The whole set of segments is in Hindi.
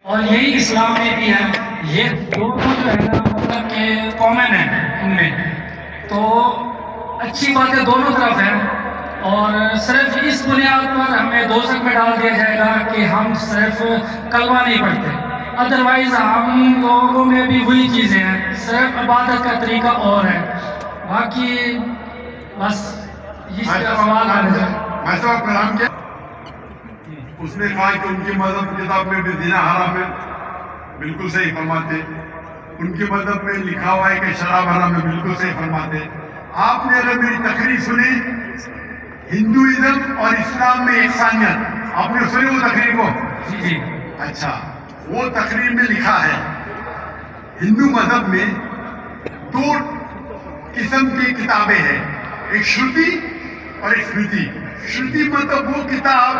और यही इस्लाम में भी है। ये दोनों जो है ना मतलब कि कॉमन है इनमें, तो अच्छी बातें दोनों तरफ है। और सिर्फ इस बुनियाद पर हमें दोज़ख में डाल दिया जाएगा कि हम सिर्फ कलमा नहीं पढ़ते, अदरवाइज़ हम लोगों में भी वही चीज़ें हैं, सिर्फ इबादत का तरीका और है। बाकी बस इसका सवाल कलाम क्या उसने कहा कि उनकी मजहब किताब में भी जीना हराम है, बिल्कुल सही फरमाते। उनके मजहब में लिखा हुआ है कि शराब हराम है, बिल्कुल सही फरमाते। आपने अगर मेरी तकरीर सुनी हिंदुइज्म और इस्लाम में एकसानियत, आपने सुनी वो तकरीर को? जी जी। अच्छा, वो तकरीर में लिखा है हिंदू मजहब में दो किस्म की किताबें हैं, एक श्रुति और एक स्मृति। श्रुति मतलब वो किताब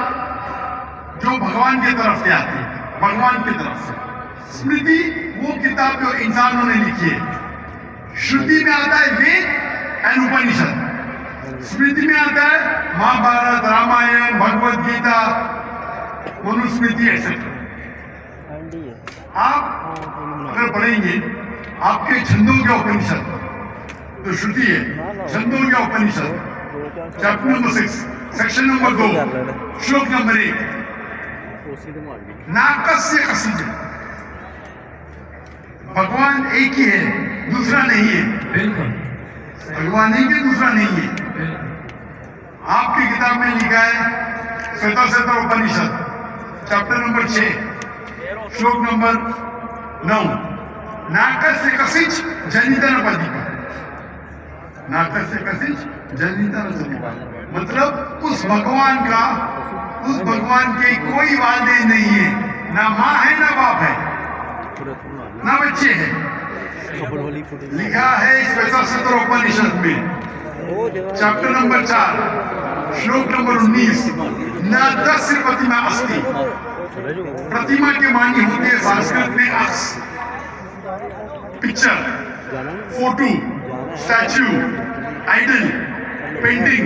जो भगवान की तरफ से आती है, भगवान की तरफ से। स्मृति वो किताब जो इंसानों ने लिखी है। श्रुति में आता है वेद एंड उपनिषद, स्मृति में आता है महाभारत, रामायण, भगवत गीता, मनुस्मृति एक्सेट्रा। आप अगर पढ़ेंगे आपके छंदोग्य उपनिषद तो श्रुति है, छंदोग्य उपनिषद चैप्टर नंबर 6 सेक्शन नंबर 2 श्लोक नंबर 1, नाकस्य कसीद, भगवान एक ही है, दूसरा नहीं है। बिल्कुल भगवान एक है, दूसरा नहीं है। आपकी किताब में लिखा है श्वेता उपनिषद चैप्टर नंबर 6 श्लोक नंबर 9, नाकस्य कसिच जनितन पदिका, नाकस्य कसिच जनितन पदिका, मतलब उस भगवान का, उस भगवान के कोई वालिद नहीं है, ना माँ है ना बाप है ना बच्चे हैं। लिखा है श्वेता उपनिषद में चैप्टर नंबर 4 श्लोक नंबर 19, न तस्य प्रतिमा अस्ति, प्रतिमा के मानी होते हैं संस्कृत में अक्स, picture, photo, statue, idol, painting.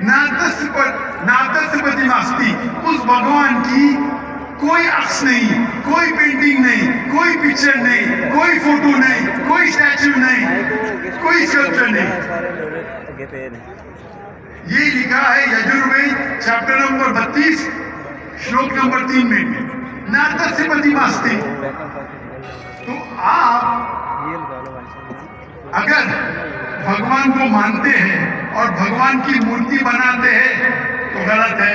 नातस्य प्रतिमा अस्ति, उस भगवान की कोई अक्स नहीं, कोई पेंटिंग नहीं, कोई पिक्चर नहीं, कोई फोटो नहीं, कोई स्टैचू नहीं, कोई स्कल्पचर नहीं। ये लिखा है यजुर्वेद चैप्टर नंबर 32 श्लोक नंबर 3 में, नातस्य प्रतिमा अस्ति। तो आप अगर भगवान को मानते हैं और भगवान की मूर्ति बनाते हैं तो गलत है।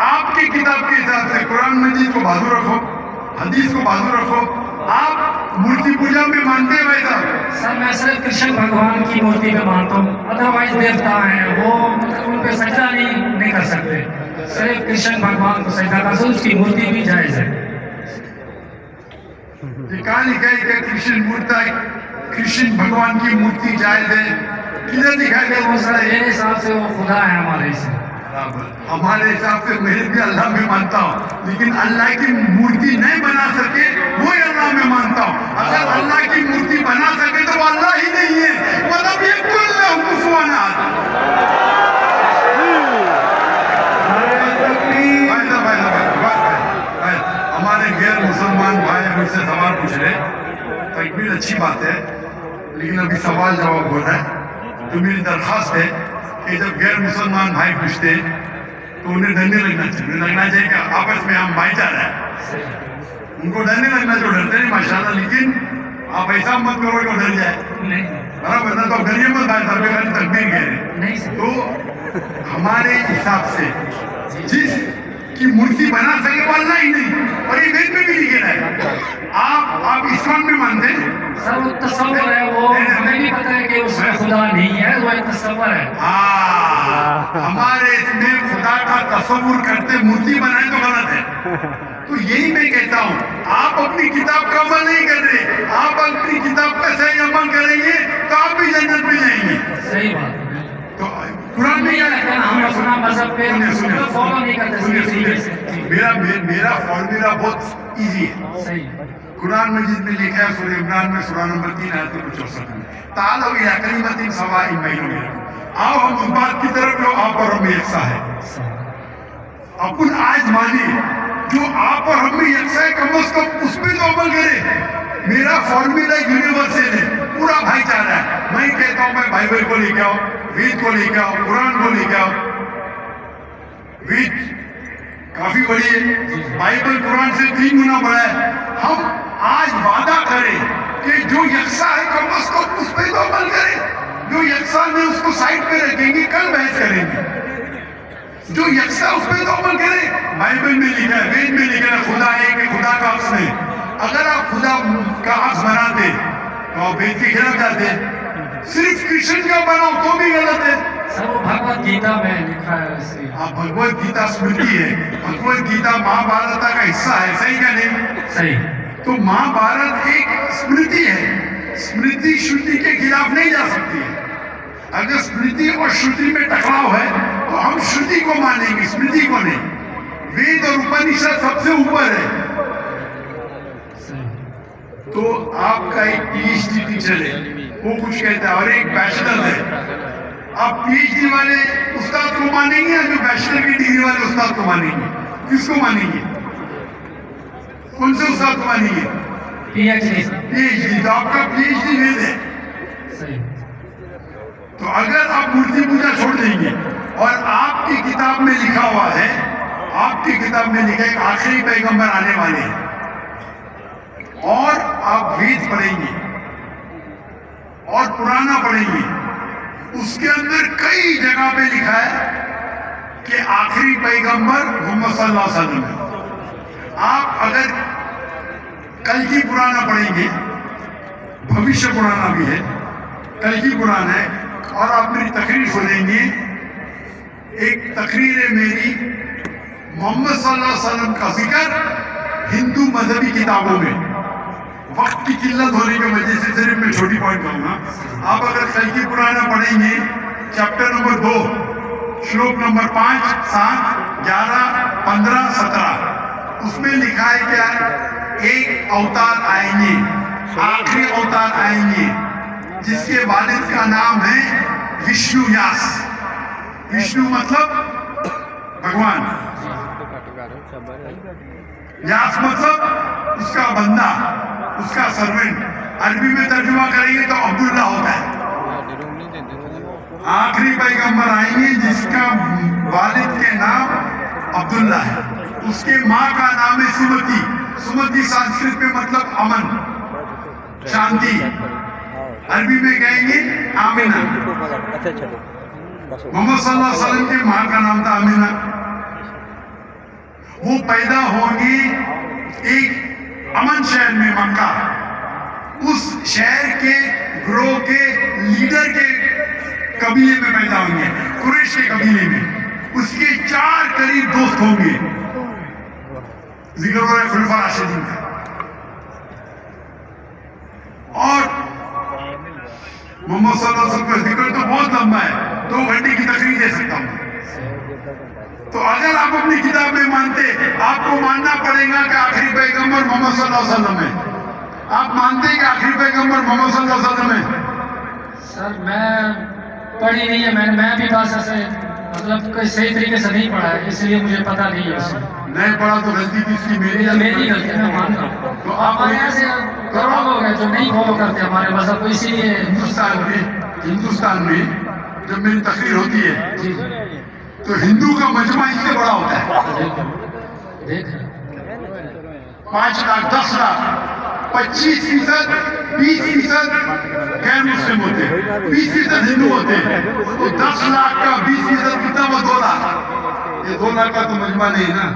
आपकी किताब के हिसाब से कुरान मजीद को बाजू रखो, हदीस को बाजू रखो। आप मूर्ति पूजा में मानते हैं भाई साहब? सर मैं सिर्फ कृष्ण भगवान की मूर्ति पे मानता हूँ, अदरवाइज देवता हैं वो मतलब उन पे सजदा नहीं कर सकते। सिर्फ कृष्ण भगवान को सजदा कर सकते, उसकी मूर्ति भी जायज है। कहाँ लिखा है कि कृष्ण भगवान की मूर्ति जायज है? किधर लिखा है? मेरे हिसाब से वो खुदा है हमारे से। हमारे हिसाब से मैं भी अल्लाह में मानता हूँ, लेकिन अल्लाह की मूर्ति नहीं बना सके वो अल्लाह में मानता हूँ। अगर अल्लाह की मूर्ति बना सके तो वो अल्लाह ही नहीं है, मतलब ये कुल्लहु कुफुवन अहद। हमारे गैर मुसलमान भाई मुझसे सवाल पूछ रहे, तकबीर अच्छी बात है, लेकिन अभी सवाल जवाब हो रहा है। तो मेरी दरखास्त है कि जब गैर मुसलमान भाई पूछते तो उन्हें डरने लगना चाहिए कि आपस में हम भाईचारा है। उनको डरने लगना जो डरते नहीं माशाल्लाह, लेकिन आप ऐसा मत करो कि डर जाए, बराबर ना? तो डरिए मत भाई साहब, खाली तकबीर कह रहे। तो हमारे हिसाब से जिस की मूर्ति बना सके वो अल्लाह ही नहीं, और ये वेद में भी लिखे है। आप इस्लाम में मानते हैं? सर वो तस्वर है, वो हमें भी पता है कि उसमें खुदा नहीं है, वो एक तस्वर है। हमारे इसमें खुदा का तस्वुर करते मूर्ति बनाए तो गलत है। तो यही मैं कहता हूँ, आप अपनी किताब का अमल नहीं कर रहे, आप अपनी किताब का सही अमल करेंगे तो आप भी जन्नत में जाएंगे। सही बात है। तो कुरान में क्या है? हम अपना मजहब पे फॉलो नहीं करते। मेरा फॉर्मूला बहुत इजी है। सही। कुरान मजीद में लिखा है सूरह इमरान में सूरह नंबर 3 आयत नंबर 64 में, तालो इला कलिमतिन सवाइन बैनना, आओ हम उस बात की तरफ जो आप और हम एक सा है। अपन आज माने जो आप और हम में यकसा है, कम से कम उस मेरा फॉर्मूला यूनिवर्सल है, पूरा भाईचारा है। मैं कहता हूं मैं बाइबल को लेके आओ, वेद को लेके आओ, कुरान को लेके आओ। वेद काफी बड़ी है, बाइबल कुरान से 3 गुना बड़ा है। हम आज वादा करें कि जो यकसा है कम अज कम उस पर तो अमल करें। जो यकसा नहीं उसको साइड पे रखेंगे, कल बहस करेंगे। जो यकसा उस पर तो अमल करें। बाइबल में लिखा है, वेद में लिखा है खुदा एक है, खुदा का अक्स नहीं। अगर आप खुदा का अक्स बनाते तो आप वेद के खिलाफ जाते। सिर्फ कृष्ण का बनाओ तो भी गलत है। सर वो भगवत गीता में लिखा है वैसे। आप भगवत गीता स्मृति है, भगवत गीता महाभारत का हिस्सा है, सही क्या नहीं? सही। तो महाभारत एक स्मृति है, स्मृति श्रुति के खिलाफ नहीं जा सकती है। अगर स्मृति और श्रुति में टकराव है तो हम श्रुति को मानेंगे, स्मृति को नहीं। वेद और उपनिषद सबसे ऊपर है। तो आपका एक पीएचडी टीचर है, वो कुछ कहता है, और एक बैचलर है। आप पीएचडी वाले उस्ताद को मानेंगे या जो बैचलर की डिग्री वाले उस्ताद को मानेंगे? किसको मानेंगे? कौन से उस्ताद को मानेंगे? पीएचडी। तो आपका पीएचडी वेद है। सही। तो अगर आप मूर्ति पूजा छोड़ देंगे और आपकी किताब में लिखा हुआ है, आपकी किताब में लिखा है कि आखिरी पैगंबर आने वाले हैं, और आप वेद पढ़ेंगे और पुराना पढ़ेंगे, उसके अंदर कई जगह पे लिखा है कि आखिरी पैगंबर मोहम्मद सल्लल्लाहु अलैहि वसल्लम है। आप अगर कल की पुराना पढ़ेंगे, भविष्य पुराना भी है, कल की पुराना है, और आप मेरी तकरीर सुनेंगे। एक तकरीर है मेरी, मोहम्मद सल्लल्लाहु अलैहि वसल्लम का जिक्र हिंदू मजहबी किताबों में। वक्त की किल्लत होने की वजह से सिर्फ मैं छोटी पॉइंट कहूंगा। आप अगर कल की पुराना पढ़ेंगे, चैप्टर नंबर 2, श्लोक नंबर 5, 7, 11, 15, 17, उसमें लिखा है क्या? एक अवतार आएंगे, आखिरी अवतार आएंगे, जिसके वालिद का नाम है विष्णु व्यास। विष्णु मतलब भगवान, व्यास मतलब उसका बंदा, उसका सर्वेंट। अरबी में तर्जुमा करेंगे तो अब्दुल्ला होता है। आखिरी पैगंबर आएंगे जिसका वालिद के नाम अब्दुल्ला है, उसके माँ का नाम है सुमति। सुमति संस्कृत में मतलब अमन, शांति। अरबी में कहेंगे आमिना। मोहम्मद सल्लल्लाहु अलैहि वसल्लम के माँ का नाम था आमिना। वो पैदा होंगे एक अमन शहर में, मक्का। उस शहर के ग्रोह के लीडर के कबीले में पैदा होंगे, कुरैश के कबीले में। उसके 4 करीब दोस्त होंगे। जिक्र हो रहा है खुलफा राशिदीन का। और मोहम्मद सल्लल्लाहु अलैहि वसल्लम का जिक्र तो बहुत लंबा है, 2 घंटे की तकरीर दे सकता हूं। तो अगर आप अपनी किताब में मानते, आपको मानना पड़ेगा कि आखिरी पैगंबर मोहम्मद सल्लल्लाहु अलैहि वसल्लम है। आप मानते हैं कि आखिरी पैगंबर मोहम्मद सल्लल्लाहु अलैहि वसल्लम है? सर मैं पढ़ी नहीं है, मैं भी बस ऐसे मतलब कोई सही तरीके से नहीं पढ़ा है, इसलिए मुझे पता नहीं है उसमें। नहीं पढ़ा तो गलती किसकी? मेरी गलती, मैं मान रहा हूँ। तो हमारे यहाँ से करोड़ों लोग हैं जो नहीं फॉलो करते हमारे मजहब को, इसीलिए हिंदुस्तान में जब मेरी तकरीर होती है जी तो हिंदू का मजमा इससे बड़ा होता है। देख 5 लाख, 10 लाख, 25%, 20% गैर मुस्लिम होते हैं, 20% हिंदू होते हैं। तो 10 लाख का 20% कितना हुआ? 2 लाख। ये 2 लाख का तो मजमा नहीं है ना।